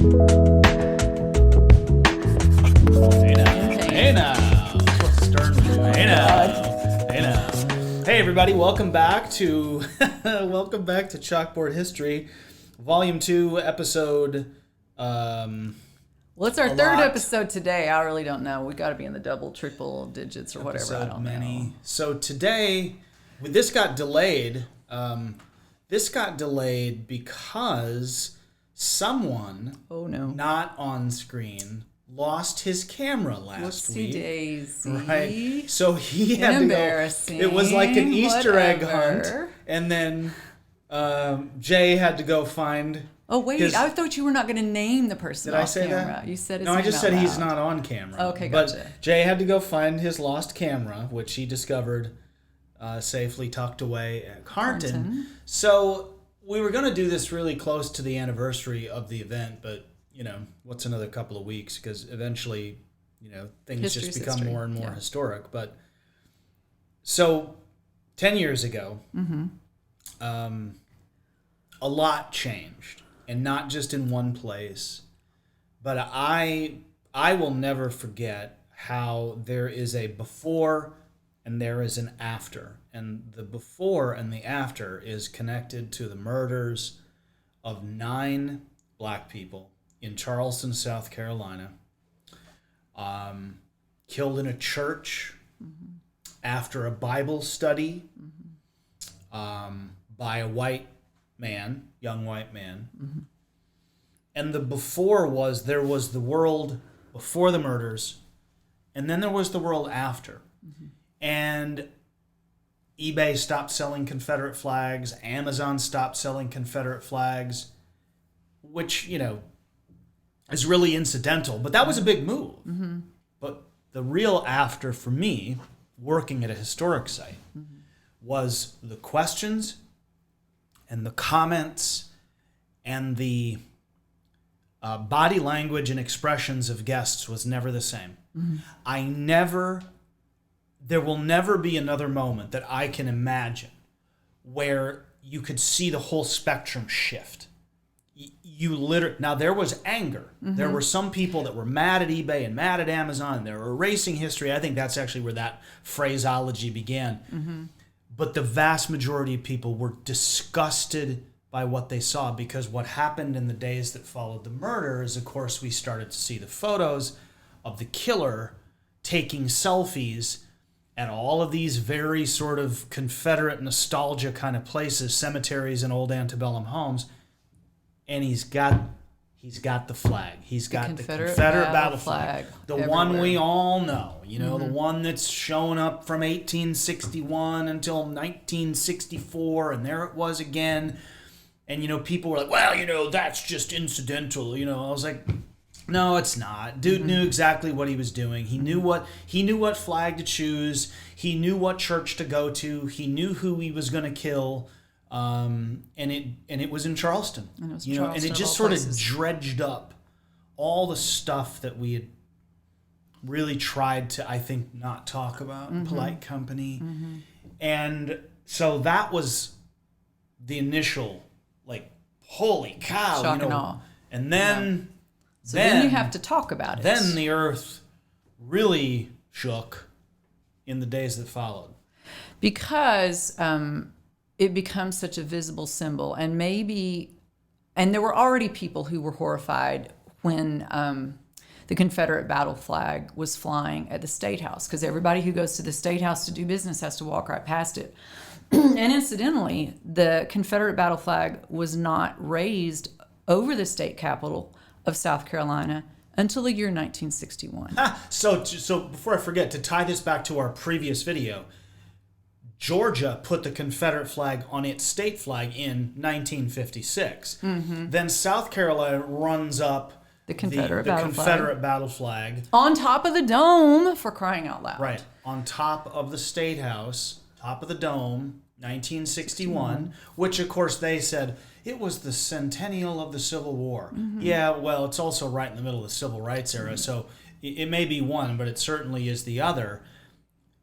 Hey everybody, welcome back to Chalkboard History, Volume 2, Episode. Well, it's our third episode today. I really don't know. We got to be in the double, triple digits or whatever. I don't know. So today, this got delayed. Because someone, not on screen, lost his camera last week. Daisy. Right. So he had to go. It was like an Easter egg hunt, and then Jay had to go find. Oh wait, I thought you were not going to name the person. Did I say camera. That? You said his name. No, I just said he's not on camera. Okay, gotcha. But Jay had to go find his lost camera, which he discovered safely tucked away at Carnton. So we were going to do this really close to the anniversary of the event, but what's another couple of weeks? Because eventually, things just become more and more historic. But so 10 years ago, a lot changed. And not just in one place, but I will never forget how there is a before and there is an after. And the before and the after is connected to the murders of 9 black people in Charleston, South Carolina, killed in a church after a Bible study by a young white man. And the before was, there was the world before the murders, and then there was the world after. And eBay stopped selling Confederate flags, Amazon stopped selling Confederate flags, which, is really incidental, but that was a big move. But the real after for me, working at a historic site, was the questions and the comments and the body language and expressions of guests was never the same. There will never be another moment that I can imagine where you could see the whole spectrum shift. Now there was anger. There were some people that were mad at eBay and mad at Amazon, and they were erasing history. I think that's actually where that phraseology began. But the vast majority of people were disgusted by what they saw, because what happened in the days that followed the murder is, of course, we started to see the photos of the killer taking selfies at all of these very sort of Confederate nostalgia kind of places, cemeteries and old antebellum homes, and he's got the flag. He's got the Confederate battle flag. The everywhere. One we all know, the one that's shown up from 1861 until 1964, and there it was again. And, people were like, well, that's just incidental. I was like, no, it's not. Dude knew exactly what he was doing. He knew what flag to choose. He knew what church to go to. He knew who he was going to kill. And it was in Charleston. And it just sort of dredged up all the stuff that we had really tried to, I think, not talk about in polite company. And so that was the initial, holy cow. Shock and awe. And then... So then you have to talk about it. Then the earth really shook in the days that followed. Because it becomes such a visible symbol. And there were already people who were horrified when the Confederate battle flag was flying at the State House. Because everybody who goes to the State House to do business has to walk right past it. And incidentally, the Confederate battle flag was not raised over the state capitol of South Carolina until the year 1961. So before I forget, to tie this back to our previous video, Georgia put the Confederate flag on its state flag in 1956. Then South Carolina runs up the Confederate battle flag on top of the dome, for crying out loud. Right, on top of the State House, top of the dome, 1961, which of course they said it was the centennial of the Civil War. Yeah, well, it's also right in the middle of the Civil Rights era, so it may be one, but it certainly is the other.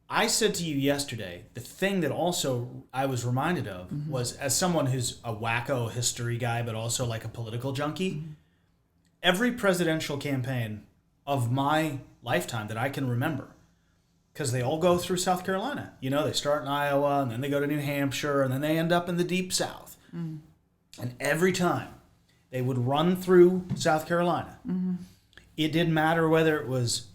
I said to you yesterday, the thing that also I was reminded of was, as someone who's a wacko history guy, but also like a political junkie, every presidential campaign of my lifetime that I can remember, because they all go through South Carolina. You know, they start in Iowa, and then they go to New Hampshire, and then they end up in the Deep South. Mm. And every time they would run through South Carolina, it didn't matter whether it was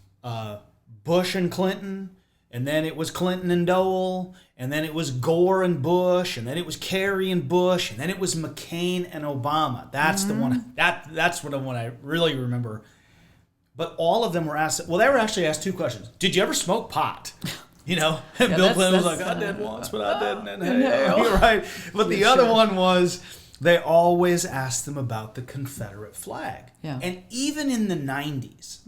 Bush and Clinton, and then it was Clinton and Dole, and then it was Gore and Bush, and then it was Kerry and Bush, and then it was McCain and Obama. That's the one. That's what I really remember. But all of them were asked. Well, they were actually asked two questions. Did you ever smoke pot? You know, and Yeah, Bill Clinton was like, I did once, but I didn't. And hey, no. you're right. But the other one was, they always asked them about the Confederate flag. Yeah. And even in the 90s,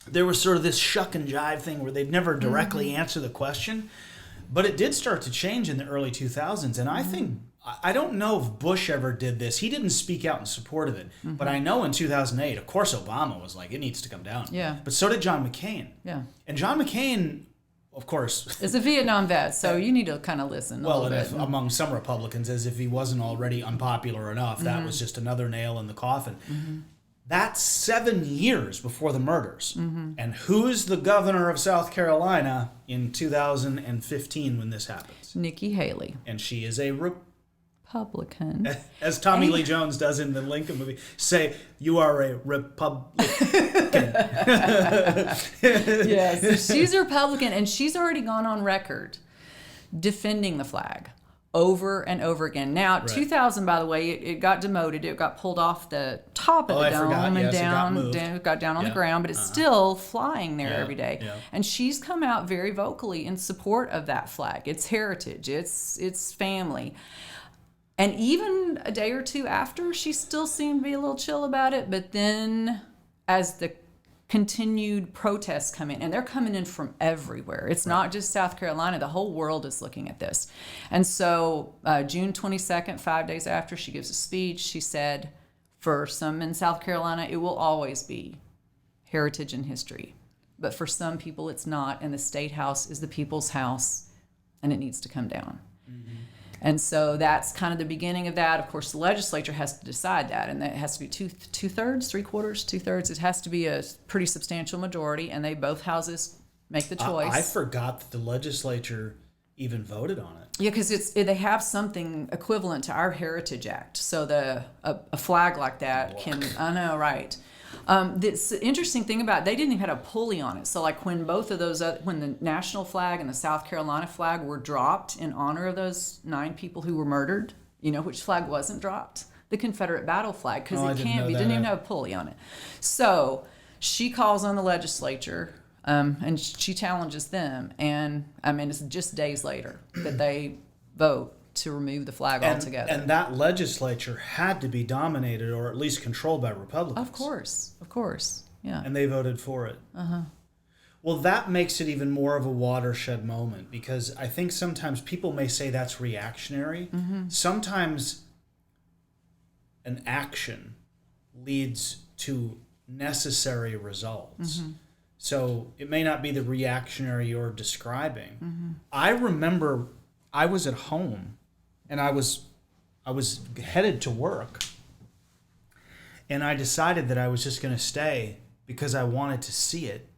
there was sort of this shuck and jive thing where they'd never directly answer the question. But it did start to change in the early 2000s. And I think, I don't know if Bush ever did this. He didn't speak out in support of it. But I know in 2008, of course, Obama was like, it needs to come down. Yeah. But so did John McCain. Yeah. And John McCain, of course. Is a Vietnam vet, so you need to kind of listen a Well, little and bit. among some Republicans, as if he wasn't already unpopular enough, that was just another nail in the coffin. That's 7 years before the murders. And who's the governor of South Carolina in 2015 when this happens? Nikki Haley. And she is a Republican. as Tommy Lee Jones does in the Lincoln movie, say, you are a Republican. Yes, she's a Republican, and she's already gone on record defending the flag over and over again. Now, 2000, by the way, it got demoted. It got pulled off the top of the dome and it got down on the ground, but it's still flying there every day. Yeah. And she's come out very vocally in support of that flag. It's heritage. It's family. And even a day or two after, she still seemed to be a little chill about it. But then as the continued protests come in, and they're coming in from everywhere. It's not just South Carolina. The whole world is looking at this. And so June 22nd, 5 days after, she gives a speech. She said, for some in South Carolina, it will always be heritage and history. But for some people, it's not. And the State House is the people's house, and it needs to come down. And so that's kind of the beginning of that. Of course, the legislature has to decide that, and that has to be two-thirds, three-quarters, two-thirds. It has to be a pretty substantial majority, and both houses make the choice. I forgot that the legislature even voted on it. Yeah, because they have something equivalent to our Heritage Act. So a flag like that can, I know, right. The interesting thing about it, they didn't even have a pulley on it. So like when both of those, when the national flag and the South Carolina flag were dropped in honor of those 9 people who were murdered, you know which flag wasn't dropped? The Confederate battle flag, because it can't be. Didn't even have a pulley on it. So she calls on the legislature, and she challenges them. And I mean, it's just days later that they vote to remove the flag altogether. And that legislature had to be dominated or at least controlled by Republicans. Of course, yeah. And they voted for it. Well, that makes it even more of a watershed moment, because I think sometimes people may say that's reactionary. Sometimes an action leads to necessary results. So it may not be the reactionary you're describing. I remember I was at home, and I was headed to work, and I decided that I was just going to stay because I wanted to see it.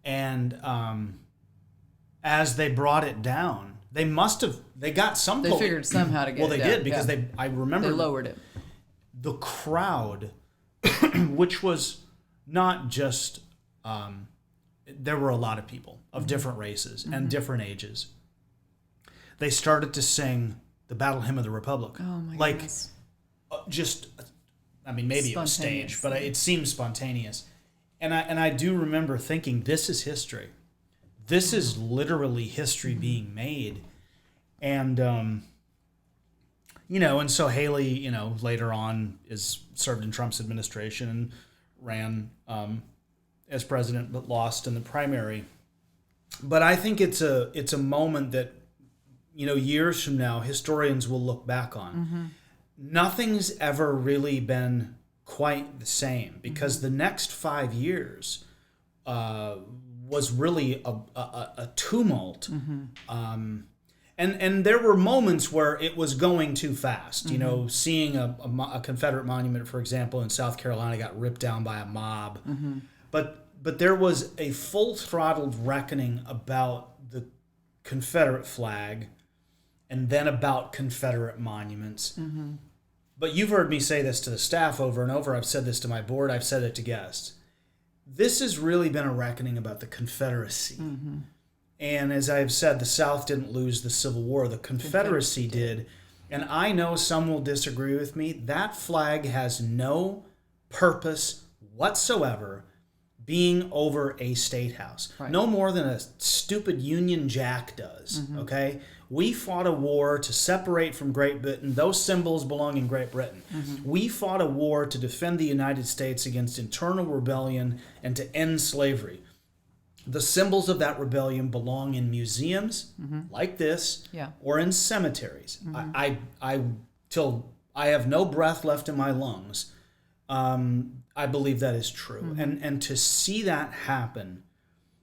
And as they brought it down, they got some. They figured somehow to get it down. Well, they did, because I remember they lowered it. The crowd, which was not just, there were a lot of people of different races and different ages. They started to sing the Battle Hymn of the Republic. Oh my goodness. Just, I mean, maybe it was staged, but it seemed spontaneous. And I do remember thinking, this is history. This is literally history being made. And, and so Haley, later on served in Trump's administration and ran as president, but lost in the primary. But I think it's a moment that, years from now, historians will look back on. Nothing's ever really been quite the same, because the next 5 years was really a tumult. And there were moments where it was going too fast. You know, seeing a Confederate monument, for example, in South Carolina got ripped down by a mob. But there was a full-throttled reckoning about the Confederate flag and then about Confederate monuments. But you've heard me say this to the staff over and over. I've said this to my board. I've said it to guests. This has really been a reckoning about the Confederacy. And as I've said, the South didn't lose the Civil War. The Confederacy did. And I know some will disagree with me. That flag has no purpose whatsoever being over a state house. Right. No more than a stupid Union Jack does, okay? We fought a war to separate from Great Britain. Those symbols belong in Great Britain. We fought a war to defend the United States against internal rebellion and to end slavery. The symbols of that rebellion belong in museums like this or in cemeteries. Till I have no breath left in my lungs, I believe that is true. And to see that happen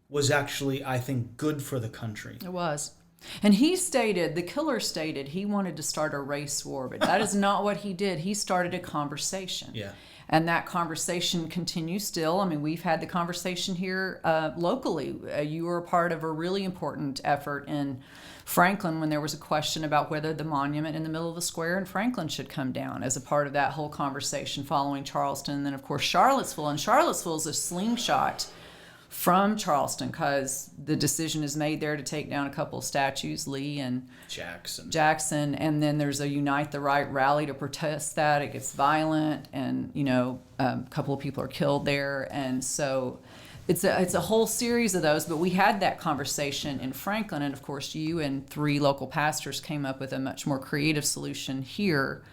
was actually, I think, good for the country. It was. And the killer stated he wanted to start a race war, but that is not what he did. He started a conversation. Yeah. And that conversation continues still. I mean, we've had the conversation here locally. You were a part of a really important effort in Franklin when there was a question about whether the monument in the middle of the square in Franklin should come down as a part of that whole conversation following Charleston. And then, of course, Charlottesville. And Charlottesville is a slingshot from Charleston because the decision is made there to take down a couple of statues, Lee and Jackson, and then there's a Unite the Right rally to protest that. It gets violent, and a couple of people are killed there, and so it's a whole series of those. But we had that conversation in Franklin, and of course you and 3 local pastors came up with a much more creative solution here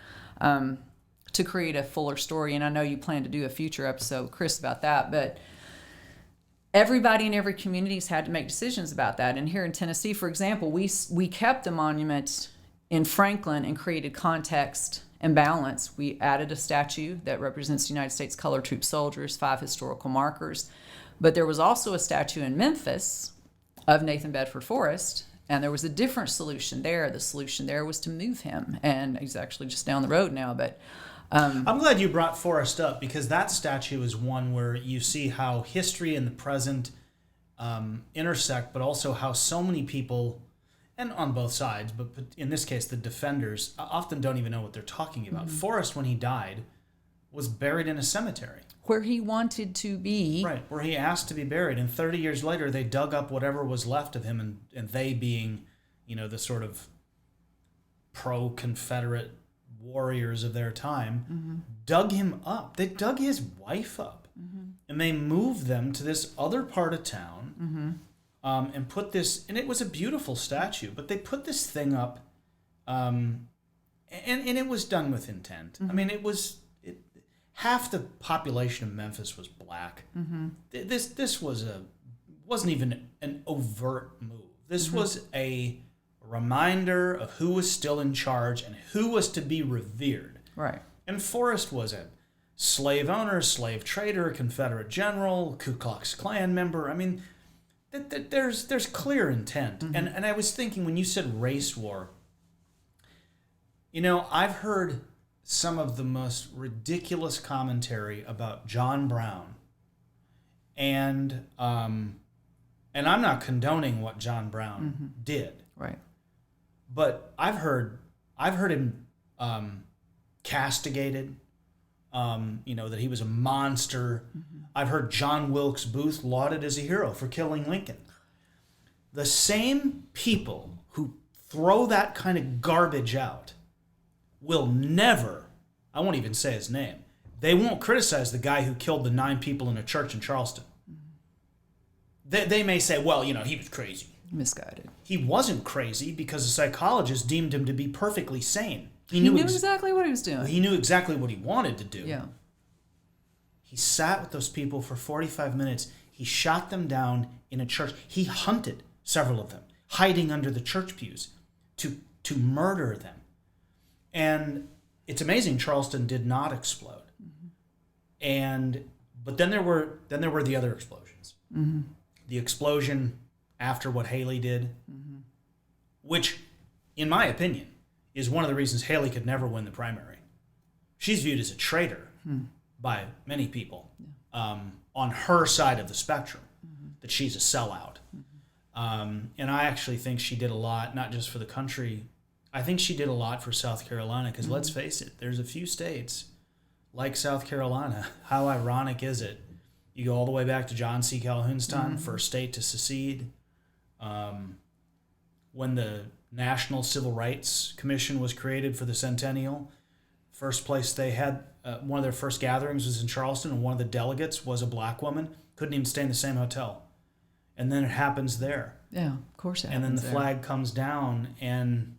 to create a fuller story. And I know you plan to do a future episode, Chris, about that, but everybody in every community has had to make decisions about that. And here in Tennessee, for example, we kept the monument in Franklin and created context and balance. We added a statue that represents the United States Colored Troop soldiers, 5 historical markers. But there was also a statue in Memphis of Nathan Bedford Forrest, and there was a different solution there. The solution there was to move him, and he's actually just down the road now, but I'm glad you brought Forrest up, because that statue is one where you see how history and the present intersect, but also how so many people, and on both sides, but in this case the defenders, often don't even know what they're talking about. Forrest, when he died, was buried in a cemetery. Where he wanted to be. Right, where he asked to be buried. And 30 years later, they dug up whatever was left of him, and they being, the sort of pro-Confederate warriors of their time, dug him up. They dug his wife up, and they moved them to this other part of town, and put this, and it was a beautiful statue, but they put this thing up, and it was done with intent. I mean, half the population of Memphis was black. This wasn't even an overt move. This was a reminder of who was still in charge and who was to be revered. Right. And Forrest was a slave owner, slave trader, Confederate general, Ku Klux Klan member. I mean, there's clear intent. And I was thinking, when you said race war, I've heard some of the most ridiculous commentary about John Brown, and I'm not condoning what John Brown did. Right. But I've heard him castigated, that he was a monster. I've heard John Wilkes Booth lauded as a hero for killing Lincoln. The same people who throw that kind of garbage out will never, I won't even say his name, they won't criticize the guy who killed the 9 people in a church in Charleston. They may say, well, he was crazy. Misguided. He wasn't crazy because a psychologist deemed him to be perfectly sane. He knew exactly what he was doing. He knew exactly what he wanted to do. Yeah. He sat with those people for 45 minutes. He shot them down in a church. He hunted several of them, hiding under the church pews to murder them. And it's amazing Charleston did not explode. But then there were the other explosions. The explosion after what Haley did, which in my opinion, is one of the reasons Haley could never win the primary. She's viewed as a traitor by many people on her side of the spectrum, that she's a sellout. And I actually think she did a lot, not just for the country. I think she did a lot for South Carolina, because let's face it, there's a few states like South Carolina. How ironic is it? You go all the way back to John C. Calhoun's time, first state to secede. When the National Civil Rights Commission was created for the centennial, first place they had, one of their first gatherings was in Charleston, and one of the delegates was a black woman, couldn't even stay in the same hotel. And then it happens there. Yeah, of course it happens. And then the flag comes down. And,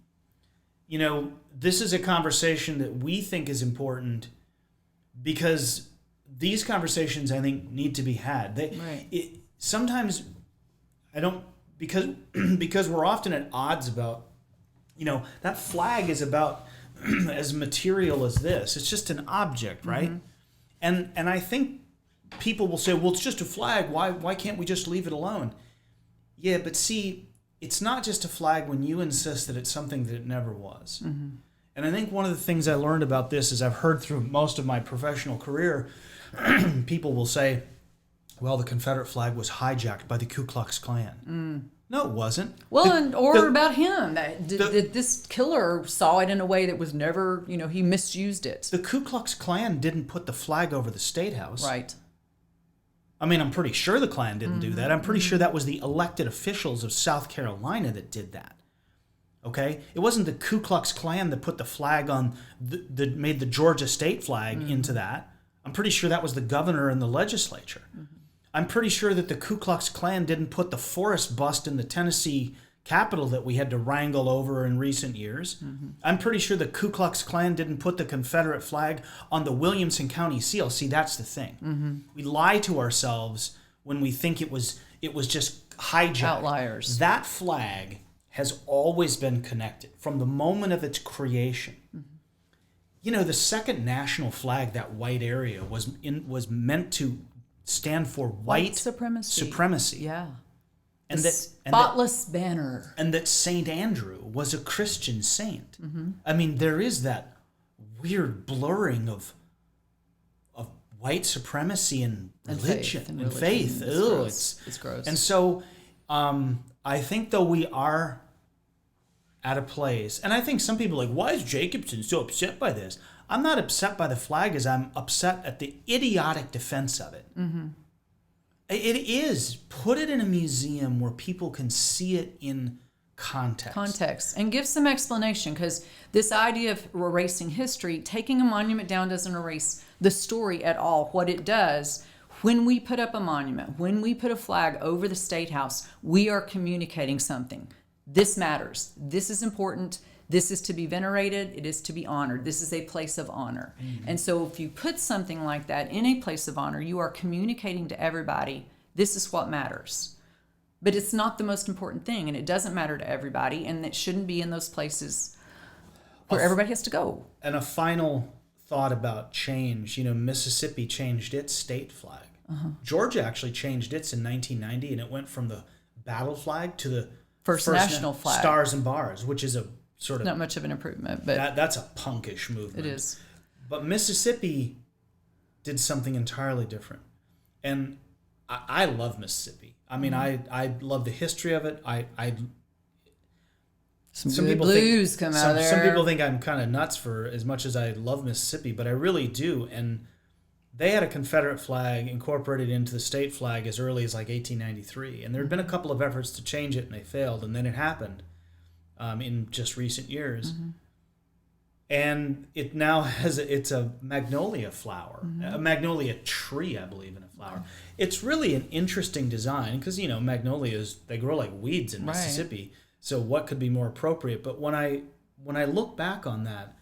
this is a conversation that we think is important, because these conversations, I think, need to be had. Sometimes I don't, because we're often at odds about, that flag is about as material as this. It's just an object, right? And I think people will say, well, it's just a flag. Why can't we just leave it alone? Yeah, but see, it's not just a flag when you insist that it's something that it never was. And I think one of the things I learned about this is I've heard through most of my professional career, people will say, well, the Confederate flag was hijacked by the Ku Klux Klan. No, it wasn't. Well, about him. This killer saw it in a way that was never, he misused it. The Ku Klux Klan didn't put the flag over the State House. Right. I mean, I'm pretty sure the Klan didn't do that. I'm pretty sure that was the elected officials of South Carolina that did that. Okay? It wasn't the Ku Klux Klan that put the flag on, that made the Georgia state flag into that. I'm pretty sure that was the governor and the legislature. I'm pretty sure that the Ku Klux Klan didn't put the Forrest bust in the Tennessee Capitol that we had to wrangle over in recent years. I'm pretty sure the Ku Klux Klan didn't put the Confederate flag on the Williamson County seal. See, that's the thing. We lie to ourselves when we think it was just hijacked. Outliers. That flag has always been connected from the moment of its creation. The second national flag, that white area, was meant to stand for white supremacy. Yeah. And spotless banner. And that St. Andrew was a Christian saint. I mean, there is that weird blurring of white supremacy and religion and faith. It's gross. And so I think, though, we are at a place, and I think some people are like, why is Jacobson so upset by this? I'm not upset by the flag as I'm upset at the idiotic defense of it. It is. Put it in a museum where people can see it in context. And give some explanation, because this idea of erasing history, taking a monument down doesn't erase the story at all. What it does, when we put up a monument, when we put a flag over the State House, we are communicating something. This matters. This is important. This is to be venerated. It is to be honored. This is a place of honor. And so if you put something like that in a place of honor, you are communicating to everybody, this is what matters. But it's not the most important thing, and it doesn't matter to everybody, and it shouldn't be in those places where everybody has to go. And a final thought about change. Mississippi changed its state flag. Georgia actually changed its in 1990, and it went from the battle flag to the first national flag. Stars and Bars, which is a sort of not much of an improvement, but that's a punkish movement. It is. But Mississippi did something entirely different, and I love Mississippi. I mean, I love the history of it. Some good blues come out of there. Some people think I'm kind of nuts for as much as I love Mississippi, but I really do. And they had a Confederate flag incorporated into the state flag as early as like 1893, and there had been a couple of efforts to change it, and they failed, and then it happened. In just recent years. And it now has it's a magnolia flower, a magnolia tree, I believe, in a flower. It's really an interesting design because, magnolias, they grow like weeds in Mississippi. So what could be more appropriate? But when I look back on that,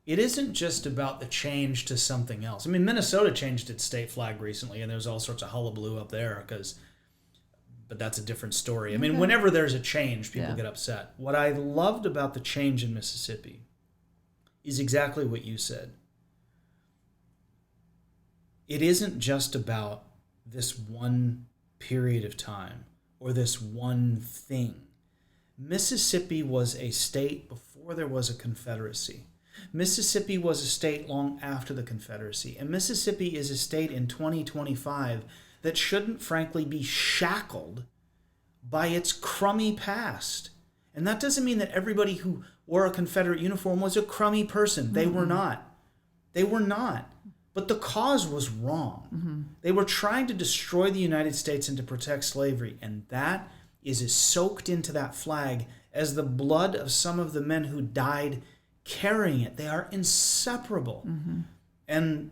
it isn't just about the change to something else. I mean, Minnesota changed its state flag recently, and there's all sorts of hullabaloo up there but that's a different story. I mean, whenever there's a change, people get upset. What I loved about the change in Mississippi is exactly what you said. It isn't just about this one period of time or this one thing. Mississippi was a state before there was a Confederacy. Mississippi was a state long after the Confederacy. And Mississippi is a state in 2025 that shouldn't, frankly, be shackled by its crummy past. And that doesn't mean that everybody who wore a Confederate uniform was a crummy person. They were not. They were not. But the cause was wrong. They were trying to destroy the United States and to protect slavery. And that is as soaked into that flag as the blood of some of the men who died carrying it. They are inseparable. And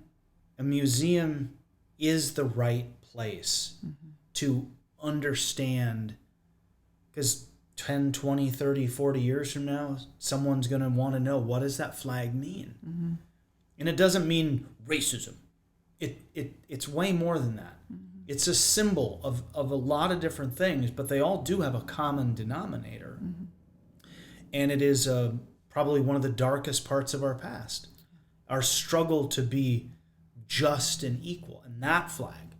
a museum is the right place to understand, because 10, 20, 30, 40 years from now, someone's going to want to know, what does that flag mean? And it doesn't mean racism. It's way more than that. It's a symbol of a lot of different things, but they all do have a common denominator. And it is probably one of the darkest parts of our past, our struggle to be just and equal. And that flag,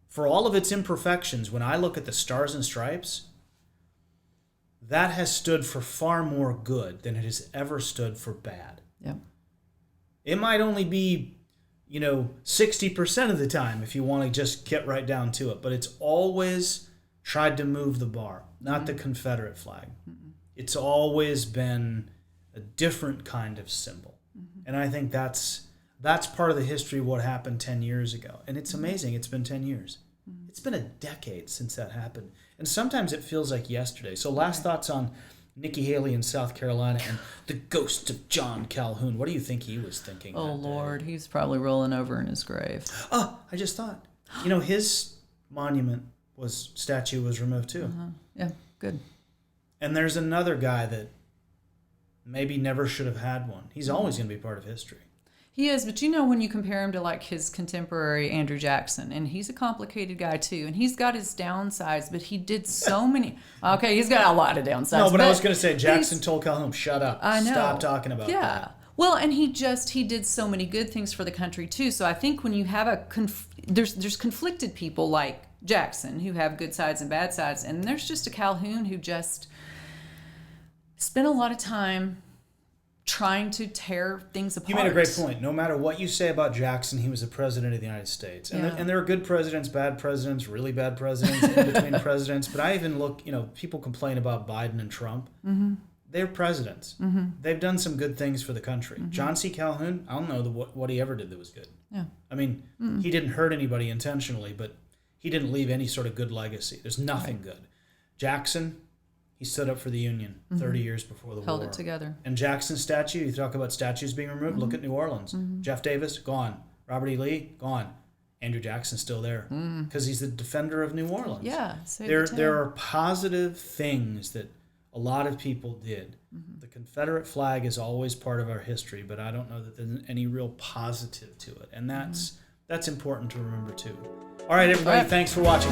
for all of its imperfections, when I look at the Stars and Stripes, that has stood for far more good than it has ever stood for bad. Yep. It might only be, 60% of the time if you want to just get right down to it, but it's always tried to move the bar, not the Confederate flag. It's always been a different kind of symbol. And I think that's part of the history of what happened 10 years ago. And it's amazing. It's been 10 years. It's been a decade since that happened. And sometimes it feels like yesterday. So last thoughts on Nikki Haley in South Carolina and the ghost of John Calhoun. What do you think he was thinking? Oh, Lord. He's probably rolling over in his grave. Oh, I just thought. His statue was removed too. Yeah, good. And there's another guy that maybe never should have had one. He's always going to be part of history. He is, but when you compare him to like his contemporary Andrew Jackson, and he's a complicated guy too, and he's got his downsides, but he did so many. Okay, he's got a lot of downsides. No, but I was going to say Jackson told Calhoun, "Shut up, I know. Stop talking about that." Well, and he did so many good things for the country too. So I think when you have there's conflicted people like Jackson who have good sides and bad sides, and there's just a Calhoun who just spent a lot of time trying to tear things apart. You made a great point. No matter what you say about Jackson, he was the president of the United States. And there are good presidents, bad presidents, really bad presidents, in between presidents. But I even look, people complain about Biden and Trump. They're presidents. They've done some good things for the country. John C. Calhoun, I don't know what he ever did that was good. Yeah. I mean, he didn't hurt anybody intentionally, but he didn't leave any sort of good legacy. There's nothing good. Jackson, he stood up for the Union 30 years before the war. Held it together. And Jackson's statue, you talk about statues being removed, look at New Orleans. Jeff Davis, gone. Robert E. Lee, gone. Andrew Jackson's still there because he's the defender of New Orleans. Yeah. There are positive things that a lot of people did. The Confederate flag is always part of our history, but I don't know that there's any real positive to it. And that's important to remember too. All right, everybody, thanks for watching.